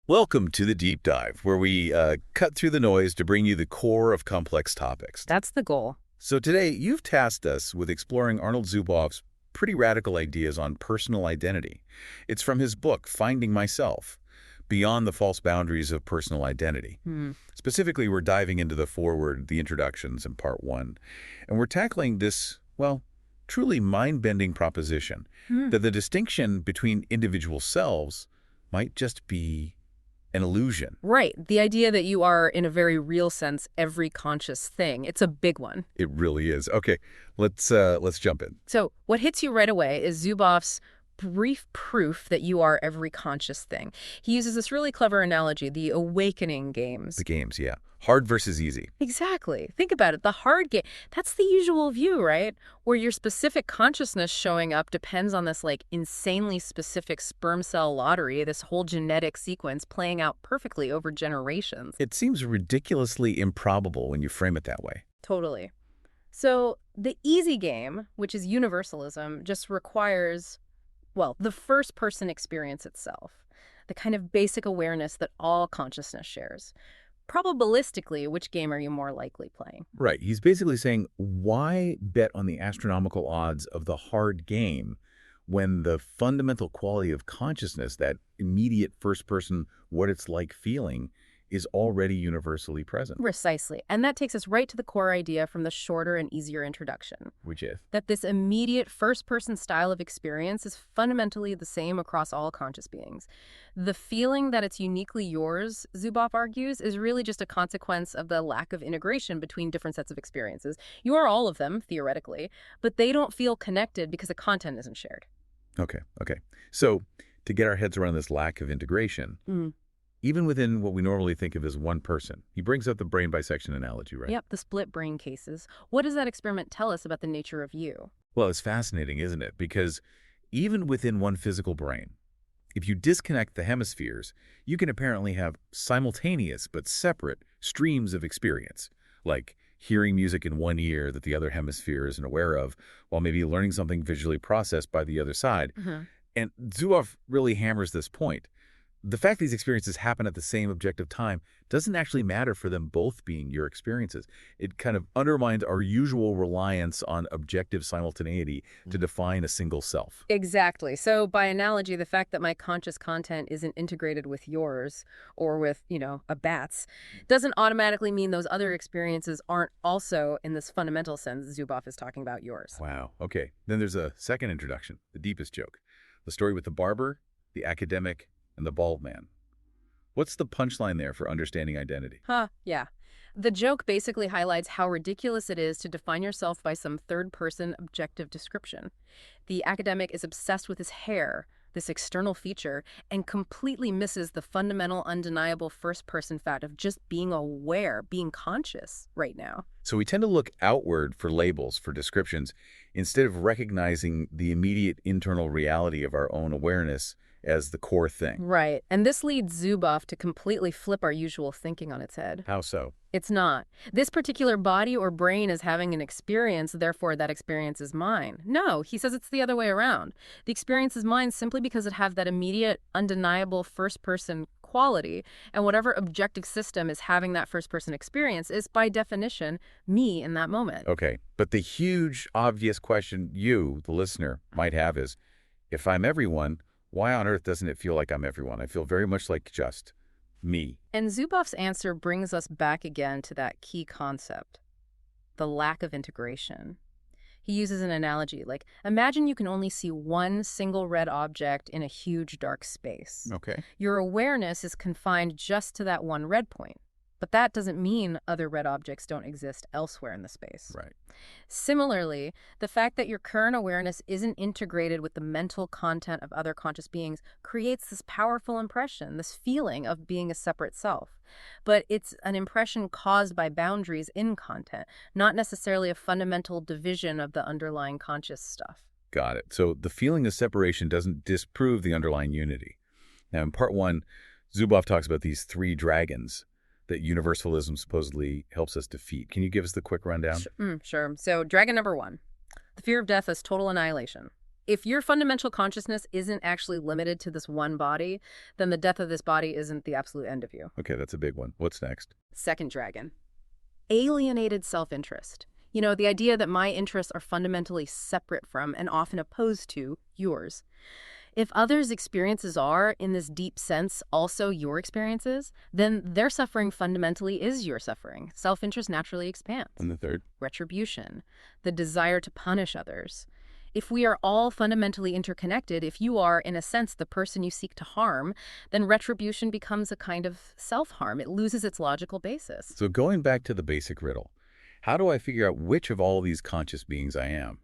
Welcome to the Deep Dive, where we cut through the noise to bring you the core of complex topics. That's the goal. So today, you've tasked us with exploring Arnold Zuboff's pretty radical ideas on personal identity. It's from his book, Finding Myself, Beyond the False Boundaries of Personal Identity. Specifically, we're diving into the foreword, the introductions in part one, and we're tackling this, well, truly mind-bending proposition that the distinction between individual selves might just be an illusion. Right. The idea that you are, in a very real sense, every conscious thing. It's a big one. It really is. Okay, let's jump in. So what hits you right away is Zuboff's brief proof that you are every conscious thing. He uses this really clever analogy, the awakening games. The games, yeah. Hard versus easy. Exactly. Think about it. The hard game, that's the usual view, right? Where your specific consciousness showing up depends on this like insanely specific sperm cell lottery, this whole genetic sequence playing out perfectly over generations. It seems ridiculously improbable when you frame it that way. Totally. So the easy game, which is universalism, just requires, well, the first person experience itself, the kind of basic awareness that all consciousness shares. Probabilistically, which game are you more likely playing? Right. He's basically saying, why bet on the astronomical odds of the hard game when the fundamental quality of consciousness, that immediate first-person, what it's like feeling, is already universally present? Precisely. And that takes us right to the core idea from the shorter and easier introduction. Which is? That this immediate first-person style of experience is fundamentally the same across all conscious beings. The feeling that it's uniquely yours, Zuboff argues, is really just a consequence of the lack of integration between different sets of experiences. You are all of them, theoretically, but they don't feel connected because the content isn't shared. Okay. So, to get our heads around this lack of integration, even within what we normally think of as one person, he brings up the brain bisection analogy, right? Yep, the split brain cases. What does that experiment tell us about the nature of you? Well, it's fascinating, isn't it? Because even within one physical brain, if you disconnect the hemispheres, you can apparently have simultaneous but separate streams of experience, like hearing music in one ear that the other hemisphere isn't aware of, while maybe learning something visually processed by the other side. And Zuboff really hammers this point. The fact these experiences happen at the same objective time doesn't actually matter for them both being your experiences. It kind of undermines our usual reliance on objective simultaneity to define a single self. Exactly. So by analogy, the fact that my conscious content isn't integrated with yours or with, a bat's doesn't automatically mean those other experiences aren't also, in this fundamental sense, Zuboff is talking about yours. Wow. Okay. Then there's a second introduction, the deepest joke. The story with the barber, the academic, and the bald man. What's the punchline there for understanding identity? Yeah. The joke basically highlights how ridiculous it is to define yourself by some third-person objective description. The academic is obsessed with his hair, this external feature, and completely misses the fundamental, undeniable first-person fact of just being aware, being conscious right now. So we tend to look outward for labels, for descriptions, instead of recognizing the immediate internal reality of our own awareness as the core thing. Right. And this leads Zuboff to completely flip our usual thinking on its head. How so? It's not. This particular body or brain is having an experience, therefore that experience is mine. No, he says it's the other way around. The experience is mine simply because it has that immediate, undeniable first-person quality, and whatever objective system is having that first-person experience is, by definition, me in that moment. Okay, but the huge, obvious question you, the listener, might have is, if I'm everyone, why on earth doesn't it feel like I'm everyone? I feel very much like just me. And Zuboff's answer brings us back again to that key concept, the lack of integration. He uses an analogy like, imagine you can only see one single red object in a huge dark space. Okay. Your awareness is confined just to that one red point. But that doesn't mean other red objects don't exist elsewhere in the space. Right. Similarly, the fact that your current awareness isn't integrated with the mental content of other conscious beings creates this powerful impression, this feeling of being a separate self. But it's an impression caused by boundaries in content, not necessarily a fundamental division of the underlying conscious stuff. Got it. So the feeling of separation doesn't disprove the underlying unity. Now, in part one, Zuboff talks about these three dragons that universalism supposedly helps us defeat. Can you give us the quick rundown? Sure. So dragon number one, the fear of death is total annihilation. If your fundamental consciousness isn't actually limited to this one body, then the death of this body isn't the absolute end of you. Okay, that's a big one. What's next? Second dragon. Alienated self-interest. You know, the idea that my interests are fundamentally separate from and often opposed to yours. If others' experiences are, in this deep sense, also your experiences, then their suffering fundamentally is your suffering. Self-interest naturally expands. And the third? Retribution, the desire to punish others. If we are all fundamentally interconnected, if you are, in a sense, the person you seek to harm, then retribution becomes a kind of self-harm. It loses its logical basis. So going back to the basic riddle, how do I figure out which of all these conscious beings I am?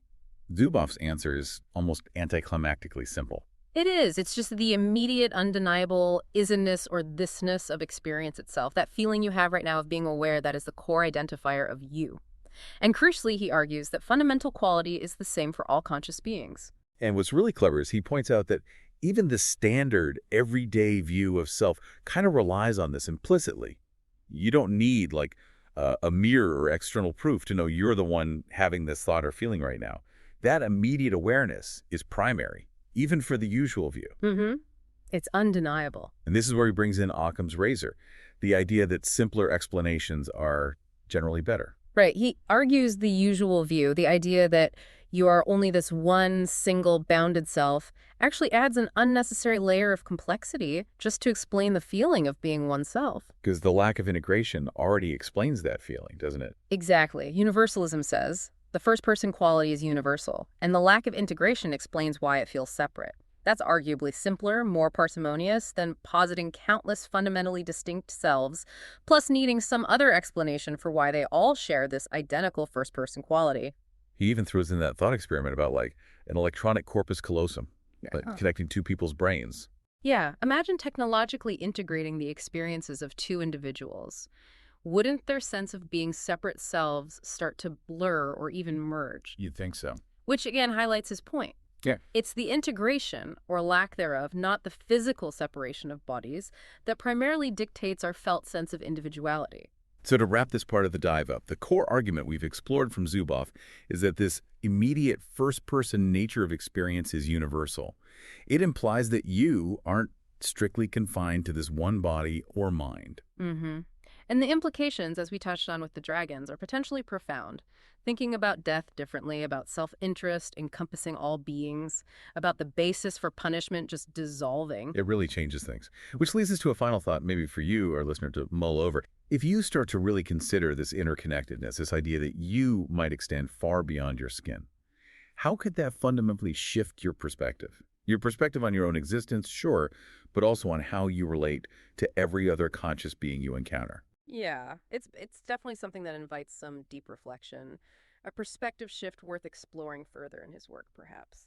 Zuboff's answer is almost anticlimactically simple. It is. It's just the immediate, undeniable isness or thisness of experience itself. That feeling you have right now of being aware that is the core identifier of you. And crucially, he argues that fundamental quality is the same for all conscious beings. And what's really clever is he points out that even the standard, everyday view of self kind of relies on this implicitly. You don't need, like, a mirror or external proof to know you're the one having this thought or feeling right now. That immediate awareness is primary, even for the usual view. It's undeniable. And this is where he brings in Occam's razor, the idea that simpler explanations are generally better. Right. He argues the usual view, the idea that you are only this one single bounded self, actually adds an unnecessary layer of complexity just to explain the feeling of being oneself. Because the lack of integration already explains that feeling, doesn't it? Exactly. Universalism says the first-person quality is universal, and the lack of integration explains why it feels separate. That's arguably simpler, more parsimonious than positing countless fundamentally distinct selves, plus needing some other explanation for why they all share this identical first-person quality. He even throws in that thought experiment about, like, an electronic corpus callosum, like connecting two people's brains. Yeah, imagine technologically integrating the experiences of two individuals. Wouldn't their sense of being separate selves start to blur or even merge? You'd think so. Which again highlights his point. Yeah. It's the integration, or lack thereof, not the physical separation of bodies, that primarily dictates our felt sense of individuality. So to wrap this part of the dive up, the core argument we've explored from Zuboff is that this immediate first-person nature of experience is universal. It implies that you aren't strictly confined to this one body or mind. And the implications, as we touched on with the dragons, are potentially profound. Thinking about death differently, about self-interest encompassing all beings, about the basis for punishment just dissolving. It really changes things. Which leads us to a final thought, maybe for you, our listener, to mull over. If you start to really consider this interconnectedness, this idea that you might extend far beyond your skin, how could that fundamentally shift your perspective? Your perspective on your own existence, sure, but also on how you relate to every other conscious being you encounter. Yeah, it's definitely something that invites some deep reflection, a perspective shift worth exploring further in his work, perhaps.